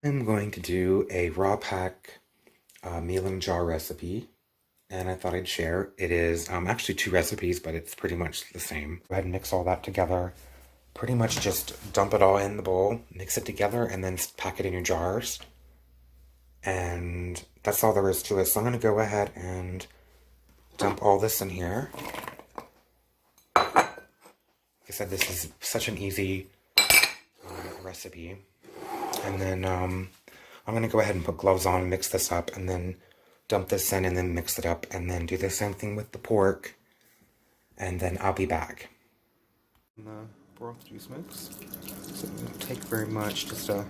I'm going to do a raw pack meal in a jar recipe, and I thought I'd share. It is actually 2 recipes, but it's pretty much the same. Go ahead and mix all that together. Pretty much just dump it all in the bowl, mix it together, and then pack it in your jars. And that's all there is to it. So I'm going to go ahead and dump all this in here. Like I said, this is such an easy recipe. And then I'm going to go ahead and put gloves on, mix this up, and then dump this in and then mix it up. And then do the same thing with the pork. And then I'll be back. The broth juice mix. So it won't take very much, just a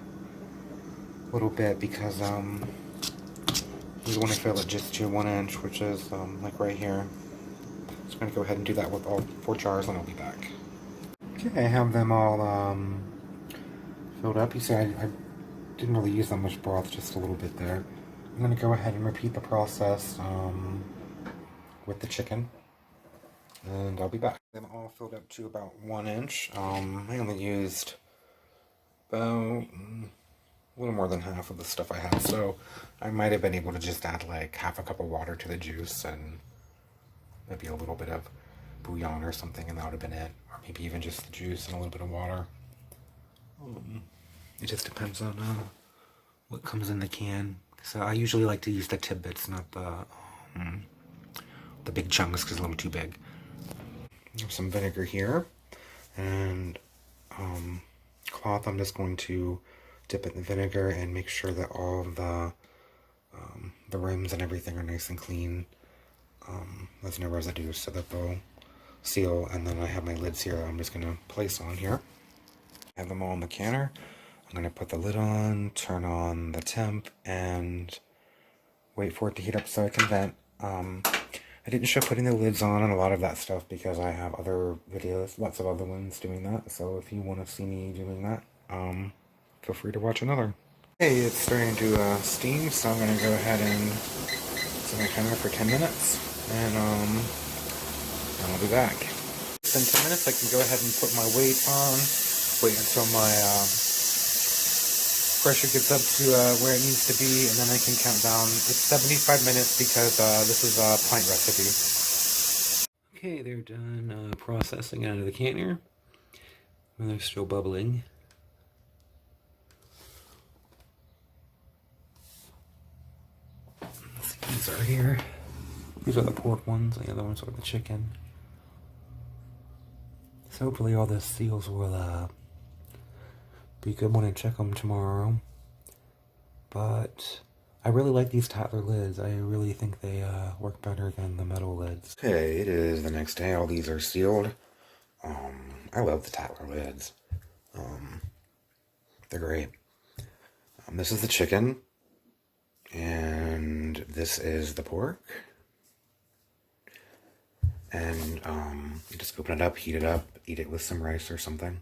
little bit, because you want to fill it just to 1 inch, which is like right here. So I'm going to go ahead and do that with all 4 jars, and I'll be back. Okay, I have them all filled up. You see, I didn't really use that much broth, just a little bit there. I'm going to go ahead and repeat the process with the chicken, and I'll be back. Them all filled up to about 1 inch. I only used about a little more than half of the stuff I had, so I might have been able to just add like half a cup of water to the juice and maybe a little bit of bouillon or something, and that would have been it. Or maybe even just the juice and a little bit of water. It just depends on what comes in the can. So I usually like to use the tidbits, not the big chunks, because it's a little too big. I have some vinegar here, and cloth. I'm just going to dip it in the vinegar and make sure that all of the rims and everything are nice and clean. There's no residue, so that they'll seal. And then I have my lids here I'm just going to place on here. I have them all in the canner. I'm going to put the lid on, turn on the temp, and wait for it to heat up so I can vent. I didn't show putting the lids on and a lot of that stuff because I have other videos, lots of other ones doing that. So if you want to see me doing that, feel free to watch another. Hey, it's starting to steam, so I'm going to go ahead and set my timer for 10 minutes, and I'll be back. In 10 minutes, I can go ahead and put my weight on, wait until my pressure gets up to where it needs to be, and then I can count down. It's 75 minutes because this is a pint recipe. Okay, they're done processing out of the canner, and they're still bubbling. These are here. These are the pork ones, the other ones are the chicken. So hopefully all the seals will be good when I check them tomorrow. But I really like these Tatler lids. I really think they work better than the metal lids. Okay, it is the next day. All these are sealed. I love the Tatler lids. They're great. This is the chicken. And this is the pork. And you just open it up, heat it up, eat it with some rice or something.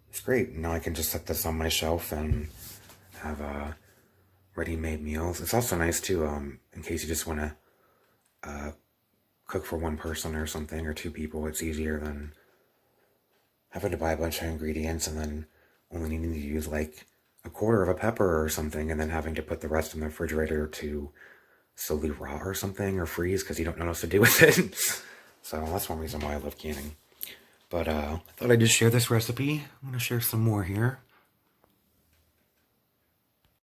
It's great. Now I can just set this on my shelf and have ready-made meals. It's also nice too, in case you just want to cook for 1 person or something, or 2 people. It's easier than having to buy a bunch of ingredients and then only needing to use like a quarter of a pepper or something, and then having to put the rest in the refrigerator to slowly rot or something, or freeze, because you don't know what else to do with it. So that's one reason why I love canning. But I thought I'd just share this recipe. I'm going to share some more here.